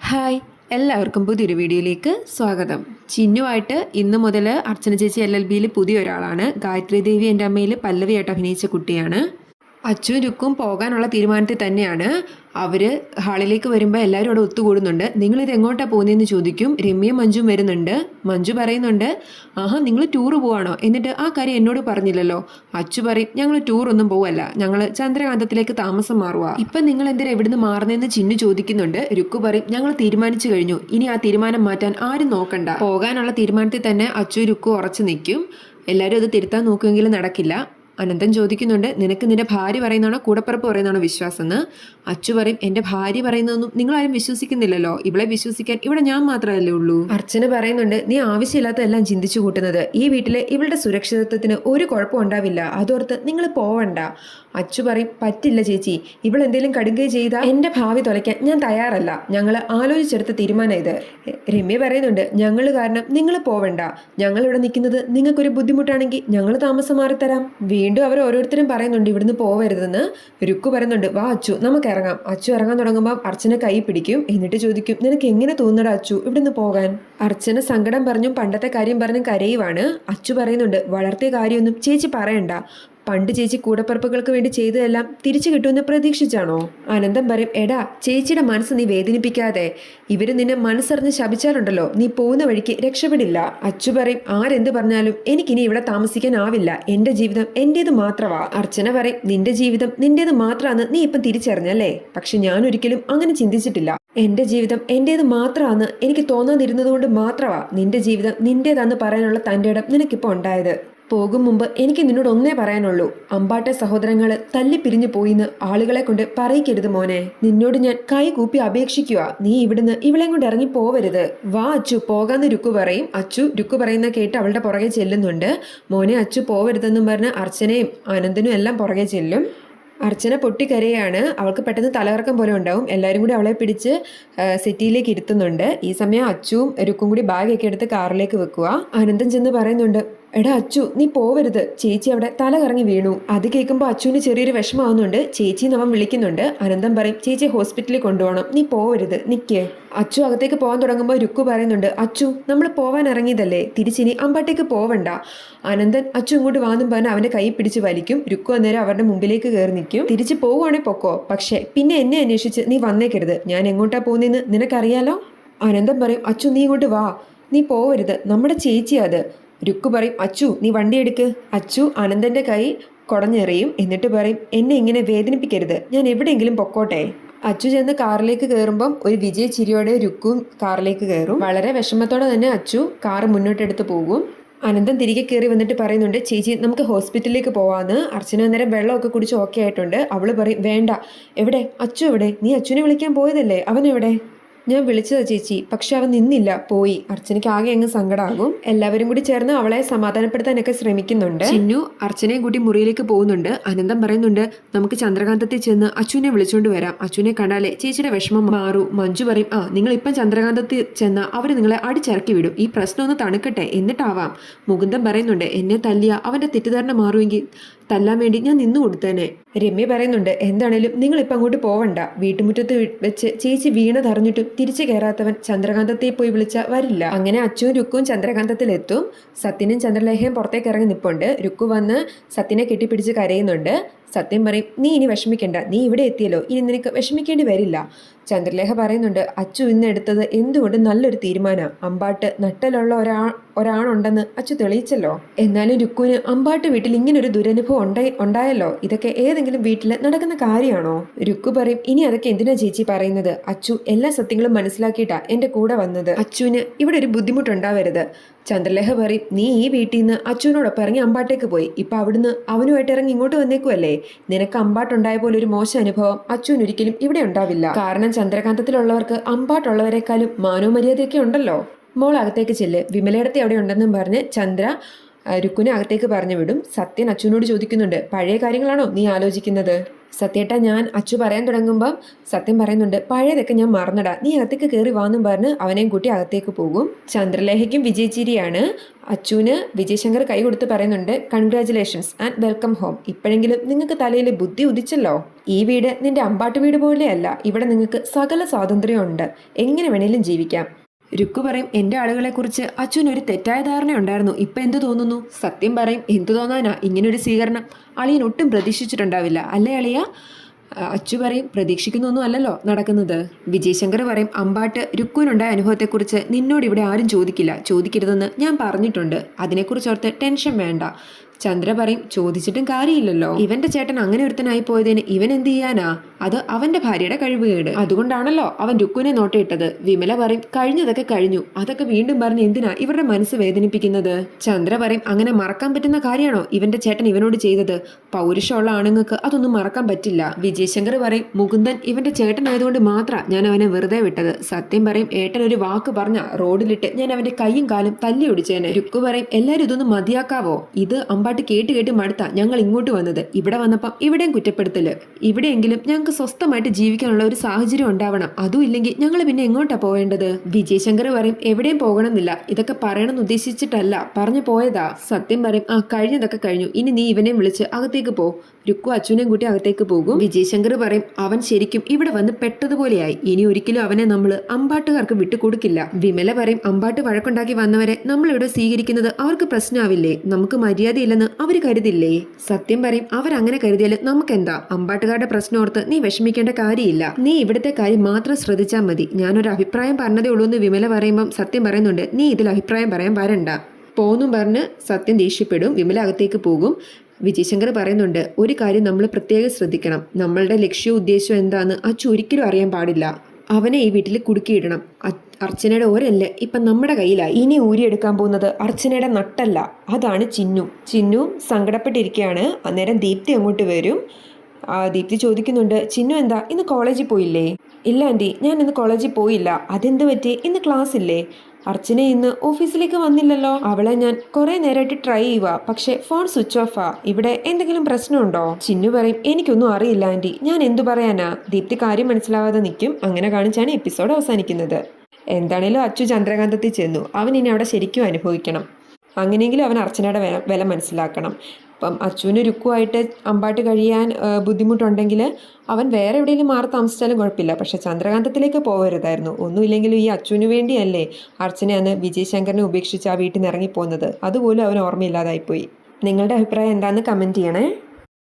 Hi, എല്ലാവർക്കും പുതിയൊരു വീഡിയോയിലേക്ക് സ്വാഗതം. ചിന്നുവായിട്ട് ഇന്ന് മുതൽ അർച്ചന ചേച്ചി LLBയിൽ പുതിയ ഒരാളാണ്. ഗായത്രി ദേവി എൻ്റെ അമ്മയിൽ പല്ലവിയായിട്ട് അഭിനയിച്ച കുട്ടിയാണ്. അച്ചുവും രുക്കും പോകാനുള്ള തീരുമാനത്തിൽ തന്നെയാണ്. അവർ ഹാളിലേക്ക് വരുമ്പോൾ എല്ലാവരും അവിടെ ഒത്തുകൂടുന്നുണ്ട്. നിങ്ങളിത് എങ്ങോട്ടാണ് പോകുന്നതെന്ന് ചോദിക്കും. രമ്യയും മഞ്ജുവും വരുന്നുണ്ട്. മഞ്ജു പറയുന്നുണ്ട്, ആഹാ നിങ്ങൾ ടൂറ് പോവാണോ, എന്നിട്ട് ആ കാര്യം എന്നോട് പറഞ്ഞില്ലല്ലോ. അച്ചു പറയും, ഞങ്ങൾ ടൂറൊന്നും പോവല്ല, ഞങ്ങൾ ചന്ദ്രകാന്തത്തിലേക്ക് താമസം മാറുക. ഇപ്പം നിങ്ങൾ എന്തിനാ എവിടുന്ന് മാറുന്നതെന്ന് ചിന്നു ചോദിക്കുന്നുണ്ട്. രുക്കു പറയും, ഞങ്ങൾ തീരുമാനിച്ചു കഴിഞ്ഞു, ഇനി ആ തീരുമാനം മാറ്റാൻ ആരും നോക്കണ്ട. പോകാനുള്ള തീരുമാനത്തിൽ തന്നെ അച്ചു രുക്കു ഉറച്ചു നിൽക്കും. എല്ലാവരും അത് തിരുത്താൻ നോക്കുമെങ്കിലും നടക്കില്ല. അനന്തൻ ചോദിക്കുന്നുണ്ട്, നിനക്ക് നിന്റെ ഭാര്യ പറയുന്നതാണോ കൂടപ്പിറപ്പ് പറയുന്നതാണോ വിശ്വാസം എന്ന്. അച്ചു പറയും, എൻ്റെ ഭാര്യ പറയുന്നതൊന്നും നിങ്ങളാരും വിശ്വസിക്കുന്നില്ലല്ലോ, ഇവളെ വിശ്വസിക്കാൻ ഇവിടെ ഞാൻ മാത്രമല്ലേ ഉള്ളൂ. അർച്ചന പറയുന്നുണ്ട്, നീ ആവശ്യമില്ലാത്തതെല്ലാം ചിന്തിച്ചു കൂട്ടുന്നത്. ഈ വീട്ടിലെ ഇവളുടെ സുരക്ഷിതത്വത്തിന് ഒരു കുഴപ്പം ഉണ്ടാവില്ല, അതോർത്ത് നിങ്ങൾ പോവണ്ട. അച്ചു പറയും, പറ്റില്ല ചേച്ചി, ഇവളെന്തെങ്കിലും കടുകൈ ചെയ്താൽ എൻ്റെ ഭാവി തുലയ്ക്കാൻ ഞാൻ തയ്യാറല്ല, ഞങ്ങൾ ആലോചിച്ചെടുത്ത തീരുമാനം ഇത്. രമ്യ പറയുന്നുണ്ട്, ഞങ്ങൾ കാരണം നിങ്ങൾ പോവണ്ട, ഞങ്ങളിവിടെ നിൽക്കുന്നത് നിങ്ങൾക്കൊരു ബുദ്ധിമുട്ടാണെങ്കിൽ ഞങ്ങൾ താമസം മാറിത്തരാം. വീണ്ടും അവർ ഓരോരുത്തരും പറയുന്നുണ്ട് ഇവിടുന്ന് പോവരുതെന്ന്. രുക്കു പറയുന്നുണ്ട്, വാ അച്ചു നമുക്ക് ഇറങ്ങാം. അച്ചു ഇറങ്ങാൻ തുടങ്ങുമ്പോൾ അർച്ചന കൈ പിടിക്കും. എന്നിട്ട് ചോദിക്കും, നിനക്ക് എങ്ങനെ തോന്നടാ അച്ചു ഇവിടുന്ന് പോകാൻ. അർച്ചന സങ്കടം പറഞ്ഞും പണ്ടത്തെ കാര്യം പറഞ്ഞും കരയുവാണ്. അച്ചു പറയുന്നുണ്ട്, വളർത്തിയ കാര്യമൊന്നും ചേച്ചി പറയണ്ട, പണ്ട് ചേച്ചി കൂടപ്പറപ്പുകൾക്ക് വേണ്ടി ചെയ്തതെല്ലാം തിരിച്ചു കിട്ടുമെന്ന് പ്രതീക്ഷിച്ചാണോ. അനന്തം പറയും, എടാ ചേച്ചിയുടെ മനസ്സ് നീ വേദനിപ്പിക്കാതെ, ഇവര് നിന്നെ മനസ്സറിഞ്ഞ് ശപിച്ചാലുണ്ടല്ലോ നീ പോകുന്ന വഴിക്ക് രക്ഷപ്പെടില്ല. അച്ചു പറയും, ആരെന്ത് പറഞ്ഞാലും എനിക്കിനി ഇവിടെ താമസിക്കാനാവില്ല, എൻ്റെ ജീവിതം എൻ്റേത് മാത്രമാ. അർച്ചന പറയും, നിന്റെ ജീവിതം നിന്റേത് മാത്രമാണെന്ന് നീ ഇപ്പം തിരിച്ചറിഞ്ഞല്ലേ, പക്ഷെ ഞാൻ ഒരിക്കലും അങ്ങനെ ചിന്തിച്ചിട്ടില്ല. എൻ്റെ ജീവിതം എൻ്റേത് മാത്രമാണെന്ന് എനിക്ക് തോന്നാതിരുന്നത് കൊണ്ട് മാത്രമാ നിന്റെ ജീവിതം നിന്റേതാന്ന് പറയാനുള്ള തൻ്റെ ഇടം നിനക്കിപ്പോൾ ഉണ്ടായത്. പോകും മുമ്പ് എനിക്ക് നിന്നോട് ഒന്നേ പറയാനുള്ളൂ, അമ്പാട്ടെ സഹോദരങ്ങള് തല്ലിപ്പിരിഞ്ഞു പോയിന്ന് ആളുകളെ കൊണ്ട് പറയിക്കരുത് മോനെ. നിന്നോട് ഞാൻ കൈ കൂപ്പി അപേക്ഷിക്കുക, നീ ഇവിടുന്ന് ഇവളെയും കൊണ്ട് ഇറങ്ങി പോവരുത്. വാ അച്ചു പോകാന്ന് രുക്കു പറയും. അച്ചു രുക്കു പറയുന്ന കേട്ട് അവളുടെ പുറകെ ചെല്ലുന്നുണ്ട്. മോനെ അച്ചു പോവരുതെന്നും പറഞ്ഞ് അർച്ചനയും അനന്തനും എല്ലാം പുറകെ ചെല്ലും. അർച്ചന പൊട്ടിക്കരയാണ്. അവൾക്ക് പെട്ടെന്ന് തലകറക്കം പോലെ ഉണ്ടാവും. എല്ലാവരും കൂടി അവളെ പിടിച്ച് സിറ്റിയിലേക്ക് ഇരുത്തുന്നുണ്ട്. ഈ സമയം അച്ചുവും രുക്കും കൂടി ബാഗൊക്കെ എടുത്ത് കാറിലേക്ക് വെക്കുക. അനന്തൻ ചെന്ന് പറയുന്നുണ്ട്, എടാ അച്ചു നീ പോവരുത്, ചേച്ചി അവിടെ തല കറങ്ങി വീണു. അത് കേൾക്കുമ്പോൾ അച്ചുവിന് ചെറിയൊരു വിഷമാവുന്നുണ്ട്. ചേച്ചി അവൻ വിളിക്കുന്നുണ്ട്. അനന്തം പറയും, ചേച്ചി ഹോസ്പിറ്റലിൽ കൊണ്ടുപോകണം, നീ പോവരുത്, നിൽക്കേ. അച്ചു അകത്തേക്ക് പോകാൻ തുടങ്ങുമ്പോൾ രുക്കു പറയുന്നുണ്ട്, അച്ചു നമ്മൾ പോവാൻ ഇറങ്ങിയതല്ലേ, തിരിച്ചിനി അമ്പാട്ടേക്ക് പോവണ്ട. അനന്തൻ അച്ചു ഇങ്ങോട്ട് വാന്നും പറഞ്ഞ് അവന്റെ കൈ പിടിച്ച് വലിക്കും. രുക്കു അന്നേരം അവരുടെ മുമ്പിലേക്ക് കയറി നിൽക്കും. തിരിച്ച് പോവുകയാണെങ്കിൽ പൊക്കോ, പക്ഷേ പിന്നെ എന്നെ അന്വേഷിച്ച് നീ വന്നേക്കരുത്, ഞാൻ എങ്ങോട്ടാ പോകുന്നതെന്ന് നിനക്കറിയാലോ. അനന്തം പറയും, അച്ചു നീ ഇങ്ങോട്ട് വാ, നീ പോവരുത്, നമ്മുടെ ചേച്ചി അത്. രുക്കു പറയും, അച്ചു നീ വണ്ടി എടുക്ക്. അച്ചു അനന്തന്റെ കൈ കുടഞ്ഞെറിയും. എന്നിട്ട് പറയും, എന്നെ ഇങ്ങനെ വേദനിപ്പിക്കരുത്, ഞാൻ എവിടെയെങ്കിലും പൊക്കോട്ടെ. അച്ചു ചെന്ന് കാറിലേക്ക് കയറുമ്പം ഒരു വിജയ ചിരിയോടെ രുക്കും കാറിലേക്ക് കയറും. വളരെ വിഷമത്തോടെ തന്നെ അച്ചു കാറ് മുന്നോട്ടെടുത്ത് പോകും. അനന്തം തിരികെ കയറി വന്നിട്ട് പറയുന്നുണ്ട്, ചേച്ചി നമുക്ക് ഹോസ്പിറ്റലിലേക്ക് പോവാന്ന്. അർച്ചന അന്നേരം വെള്ളമൊക്കെ കുടിച്ച് ഓക്കെ ആയിട്ടുണ്ട്. അവള് പറയും, വേണ്ട. എവിടെ അച്ചു എവിടെ, നീ അച്ചുവിനെ വിളിക്കാൻ പോയതല്ലേ, അവൻ എവിടെ. ഞാൻ വിളിച്ചതാ ചേച്ചി, പക്ഷെ അവൻ നിന്നില്ല, പോയി. അർച്ചനയ്ക്ക് ആകെ അങ്ങ് സങ്കടമാകും. എല്ലാവരും കൂടി ചേർന്ന് അവളെ സമാധാനപ്പെടുത്താനൊക്കെ ശ്രമിക്കുന്നുണ്ട്. ചിന്നു അർച്ചനയും കൂട്ടി മുറിയിലേക്ക് പോകുന്നുണ്ട്. അനന്തം പറയുന്നുണ്ട്, നമുക്ക് ചന്ദ്രകാന്തത്തിൽ ചെന്ന് അച്ചുവിനെ വിളിച്ചുകൊണ്ട് വരാം, അച്ചുവിനെ കണ്ടാലേ ചേച്ചിയുടെ വിഷമം മാറൂ. മഞ്ജു പറയും, നിങ്ങൾ ഇപ്പം ചന്ദ്രകാന്തത്തിൽ ചെന്ന് അവർ നിങ്ങളെ അടിച്ചിറക്കി വിടും, ഈ പ്രശ്നം ഒന്ന് തണുക്കട്ടെ എന്നിട്ടാവാം. മുകുന്ദൻ പറയുന്നുണ്ട്, എന്നെ തല്ലിയ അവന്റെ തെറ്റിദ്ധാരണ മാറുമെങ്കിൽ തല്ലാൻ വേണ്ടി ഞാൻ നിന്നു കൊടുത്തേനെ. രമ്യ പറയുന്നുണ്ട്, എന്താണേലും നിങ്ങൾ ഇപ്പം അങ്ങോട്ട് പോവണ്ട, വീട്ടുമുറ്റത്ത് വെച്ച് ചേച്ചി വീണതറിഞ്ഞിട്ടും തിരിച്ചു കയറാത്തവൻ ചന്ദ്രകാന്തത്തെ പോയി വിളിച്ച വരില്ല. അങ്ങനെ അച്ചുവും രുക്കും ചന്ദ്രകാന്തത്തിലെത്തും. സത്യനും ചന്ദ്രലേഖയും പുറത്തേക്ക് ഇറങ്ങി നിൽപ്പുണ്ട്. രുക്കു വന്ന് സത്യനെ കെട്ടിപ്പിടിച്ച് കരയുന്നുണ്ട്. സത്യം പറയും, നീ ഇനി വിഷമിക്കണ്ട, നീ ഇവിടെ എത്തിയല്ലോ, ഇനി നിനക്ക് വിഷമിക്കേണ്ടി വരില്ല. ചന്ദ്രലേഖ പറയുന്നുണ്ട്, അച്ചു ഇന്ന് എടുത്തത് എന്തുകൊണ്ട് നല്ലൊരു തീരുമാനം, അമ്പാട്ട് നട്ടലുള്ള ഒരാണുണ്ടെന്ന് അച്ചു തെളിയിച്ചല്ലോ. എന്നാലും രുക്കുവിന് അമ്പാട്ട് വീട്ടിൽ ഇങ്ങനൊരു ദുരനുഭവം ഉണ്ടായല്ലോ, ഇതൊക്കെ ഏതെങ്കിലും വീട്ടിൽ നടക്കുന്ന കാര്യമാണോ. രുക്കു പറയും, ഇനി അതൊക്കെ എന്തിനാ ചേച്ചി പറയുന്നത്, അച്ചു എല്ലാ സത്യങ്ങളും മനസ്സിലാക്കിയിട്ടാ എന്റെ കൂടെ വന്നത്, അച്ചുവിന് ഇവിടെ ഒരു ബുദ്ധിമുട്ടുണ്ടാവരുത്. ചന്ദ്രലേഖ പറയും, നീ ഈ വീട്ടിൽ നിന്ന് അച്ചുവിനോടൊപ്പം ഇറങ്ങി അമ്പാട്ടേക്ക് പോയി, ഇപ്പൊ അവിടുന്ന് അവനുമായിട്ട് ഇറങ്ങി ഇങ്ങോട്ട് വന്നേക്കുമല്ലേ, നിനക്ക് അമ്പാട്ടുണ്ടായ പോലെ ഒരു മോശം അനുഭവം അച്ചുവിന് ഒരിക്കലും ഇവിടെ ഉണ്ടാവില്ല. കാരണം ചന്ദ്രകാന്തത്തിലുള്ളവർക്ക് അമ്പാട്ടുള്ളവരെക്കാളും മാനവമര്യാദയൊക്കെ ഉണ്ടല്ലോ. മോൾ അകത്തേക്ക് ചെല്ല്, വിമലയിടത്തെ അവിടെ ഉണ്ടെന്നും പറഞ്ഞ് ചന്ദ്ര രുക്കുനെ അകത്തേക്ക് പറഞ്ഞു വിടും. സത്യൻ അച്ചുവിനോട് ചോദിക്കുന്നുണ്ട്, പഴയ കാര്യങ്ങളാണോ നീ ആലോചിക്കുന്നത്? സത്യേട്ടാ, ഞാൻ അച്ചു പറയാൻ തുടങ്ങുമ്പം സത്യം പറയുന്നുണ്ട്, പഴയതൊക്കെ ഞാൻ മറന്നടാ, നീ അകത്തേക്ക് കയറി വാന്നും പറഞ്ഞ് അവനെയും കൂട്ടി അകത്തേക്ക് പോകും. ചന്ദ്രലേഖയ്ക്കും വിജയചിരിയാണ്. അച്ചുവിന് വിജയശങ്കർ കൈ കൊടുത്ത് പറയുന്നുണ്ട്, കൺഗ്രാറ്റുലേഷൻസ് ആൻഡ് വെൽക്കം ഹോം. ഇപ്പോഴെങ്കിലും നിങ്ങൾക്ക് തലയിൽ ബുദ്ധി ഉദിച്ചല്ലോ. ഈ വീട് നിന്റെ അമ്പാട്ട് വീട് പോലെയല്ല, ഇവിടെ നിങ്ങൾക്ക് സകല സ്വാതന്ത്ര്യമുണ്ട്, എങ്ങനെ വേണേലും ജീവിക്കാം. രുക്കു പറയും, എൻ്റെ ആളുകളെക്കുറിച്ച് അച്ഛനൊരു തെറ്റായ ധാരണ ഉണ്ടായിരുന്നു, ഇപ്പം എന്ത് തോന്നുന്നു? സത്യം പറയും, എന്തു തോന്നാനാ, ഇങ്ങനൊരു സ്വീകരണം അളിയൻ ഒട്ടും പ്രതീക്ഷിച്ചിട്ടുണ്ടാവില്ല അല്ലേ അളിയ? അച്ചു പറയും, പ്രതീക്ഷിക്കുന്നൊന്നും അല്ലല്ലോ നടക്കുന്നത്. വിജയശങ്കർ പറയും, അമ്പാട്ട് രുക്കുവിനുണ്ടായ അനുഭവത്തെക്കുറിച്ച് നിന്നോട് ഇവിടെ ആരും ചോദിക്കരുതെന്ന് ഞാൻ പറഞ്ഞിട്ടുണ്ട്, അതിനെക്കുറിച്ച് ഓർത്ത് ടെൻഷൻ വേണ്ട. ചന്ദ്ര പറയും, ചോദിച്ചിട്ടും കാര്യമില്ലല്ലോ, ഇവന്റെ ചേട്ടൻ അങ്ങനെ ഒരുത്തനായി പോയതിന് ഇവൻ എന്ത് ചെയ്യാനാ? അത് അവന്റെ ഭാര്യയുടെ കഴിവുകേട്, അതുകൊണ്ടാണല്ലോ അവൻ രുക്കുവിനെ നോട്ടയിട്ടത്. വിമല പറയും, കഴിഞ്ഞതൊക്കെ കഴിഞ്ഞു, അതൊക്കെ വീണ്ടും പറഞ്ഞ് എന്തിനാ ഇവരുടെ മനസ്സ് വേദനിപ്പിക്കുന്നത്? ചന്ദ്ര പറയും, അങ്ങനെ മറക്കാൻ പറ്റുന്ന കാര്യമാണോ ഇവന്റെ ചേട്ടൻ ഇവനോട് ചെയ്തത്? പൗരുഷമുള്ള ആണുങ്ങൾക്ക് അതൊന്നും മറക്കാൻ പറ്റില്ല. വിജയശങ്കർ പറയും, മുകുന്ദൻ ഇവന്റെ ചേട്ടനായതുകൊണ്ട് മാത്രം ഞാൻ അവനെ വെറുതെ വിട്ടത്. സത്യം പറയും, ഏട്ടൻ ഒരു വാക്ക് പറഞ്ഞ റോഡിലിട്ട് ഞാൻ അവന്റെ കൈയും കാലും തല്ലി ഒടിച്ചേനെ. രുക്കു പറയും, എല്ലാരും ഇതൊന്നും മതിയാക്കാവോ? ഇത് അമ്പാട്ട് കേട്ട് മടുത്താ ഞങ്ങൾ ഇങ്ങോട്ട് വന്നത്. ഇവിടെ വന്നപ്പം ഇവിടെയും കുറ്റപ്പെടുത്തല്. ഇവിടെയെങ്കിലും ഞങ്ങൾക്ക് സ്വസ്ഥമായിട്ട് ജീവിക്കാനുള്ള ഒരു സാഹചര്യം ഉണ്ടാവണം, അതും ഇല്ലെങ്കിൽ ഞങ്ങൾ പിന്നെ എങ്ങോട്ടാ പോവേണ്ടത്? വിജയശങ്കർ പറയും, എവിടെയും പോകണമെന്നില്ല, ഇതൊക്കെ പറയണമെന്ന് ഉദ്ദേശിച്ചിട്ടല്ല, പറഞ്ഞു പോയതാ. സത്യം പറയും, കഴിഞ്ഞതൊക്കെ കഴിഞ്ഞു, ഇനി നീ ഇവനെയും വിളിച്ച് അകത്തേക്ക് പോ. രുക്കു അച്ഛനെയും കൂട്ടി അകത്തേക്ക് പോകും. വിജയശങ്കർ പറയും, അവൻ ശരിക്കും ഇവിടെ വന്ന് പെട്ടതുപോലെയായി, ഇനി ഒരിക്കലും അവനെ നമ്മൾ അമ്പാട്ടുകാർക്ക് വിട്ടുകൊടുക്കില്ല. വിമല പറയും, അമ്പാട്ട് വഴക്കുണ്ടാക്കി വന്നവരെ നമ്മളിവിടെ സ്വീകരിക്കുന്നത് അവർക്ക് പ്രശ്നമാവില്ലേ? നമുക്ക് മര്യാദയില്ലെന്ന് അവർ കരുതില്ലേ? സത്യം പറയും, അവരങ്ങനെ കരുതിയാൽ നമുക്കെന്താ? അമ്പാട്ടുകാരുടെ പ്രശ്നം ഓർത്ത് നീ വിഷമിക്കേണ്ട കാര്യമില്ല, നീ ഇവിടുത്തെ കാര്യം മാത്രം ശ്രദ്ധിച്ചാൽ മതി. ഞാനൊരു അഭിപ്രായം പറഞ്ഞതേ ഉള്ളൂ എന്ന് വിമല പറയുമ്പം സത്യം പറയുന്നുണ്ട്, നീ ഇതിൽ അഭിപ്രായം പറയാൻ വരണ്ട പോന്നും പറഞ്ഞ് സത്യം ദേഷ്യപ്പെടും. വിമല അകത്തേക്ക് പോകും. വിജയശങ്കർ പറയുന്നുണ്ട്, ഒരു കാര്യം നമ്മൾ പ്രത്യേകം ശ്രദ്ധിക്കണം, നമ്മളുടെ ലക്ഷ്യവും ഉദ്ദേശവും എന്താന്ന് അച്ചു ഒരിക്കലും അറിയാൻ പാടില്ല. അവനെ ഈ വീട്ടിൽ കുടുക്കിയിടണം. അർച്ചനയുടെ ഒരല്ല ഇപ്പം നമ്മുടെ കയ്യിലായി. ഇനി ഊരിയെടുക്കാൻ പോകുന്നത് അർച്ചനയുടെ നട്ടല്ല, അതാണ് ചിന്നു സങ്കടപ്പെട്ടിരിക്കുകയാണ്. അന്നേരം ദീപ്തി അങ്ങോട്ട് വരും. ദീപ്തി ചോദിക്കുന്നുണ്ട്, ചിന്നു എന്താ ഇന്ന് കോളേജിൽ പോയില്ലേ? ഇല്ല ആൻറ്റി, ഞാൻ ഇന്ന് കോളേജിൽ പോയില്ല. അതെന്ത് പറ്റി? ഇന്ന് ക്ലാസ് ഇല്ലേ? അർച്ചന ഇന്ന് ഓഫീസിലേക്ക് വന്നില്ലല്ലോ. അവളെ ഞാൻ കുറെ നേരമായിട്ട് ട്രൈ ചെയ്യുക, പക്ഷെ ഫോൺ സ്വിച്ച് ഓഫാ. ഇവിടെ എന്തെങ്കിലും പ്രശ്നമുണ്ടോ? ചിന്നു പറയും, എനിക്കൊന്നും അറിയില്ല ആൻറ്റി, ഞാൻ എന്തു പറയാനാ? ദീപ്തി കാര്യം മനസ്സിലാവാതെ നിൽക്കും. അങ്ങനെ കാണിച്ചാണ് എപ്പിസോഡ് അവസാനിക്കുന്നത്. എന്താണേലും അച്ചു ചന്ദ്രകാന്തത്തിൽ ചെന്നു, അവൻ ഇനി അവിടെ ശരിക്കും അനുഭവിക്കണം. അങ്ങനെയെങ്കിലും അവൻ അർച്ചനയുടെ വില മനസ്സിലാക്കണം. അപ്പം അച്ചുവിന് രുക്കുമായിട്ട് അമ്പാട്ട് കഴിയാൻ ബുദ്ധിമുട്ടുണ്ടെങ്കിൽ അവൻ വേറെ എവിടെയെങ്കിലും മാറി താമസിച്ചാലും കുഴപ്പമില്ല, പക്ഷെ ചന്ദ്രകാന്തത്തിലേക്ക് പോകരുതായിരുന്നു. ഒന്നുമില്ലെങ്കിലും ഈ അച്ചുവിന് വേണ്ടിയല്ലേ അർച്ചന അന്ന് വിജയശങ്കറിനെ ഉപേക്ഷിച്ച് ആ വീട്ടിൽ നിന്ന് ഇറങ്ങിപ്പോകുന്നത്. അതുപോലും അവൻ ഓർമ്മയില്ലാതായിപ്പോയി. നിങ്ങളുടെ അഭിപ്രായം എന്താണെന്ന് കമൻറ്റ് ചെയ്യണേ.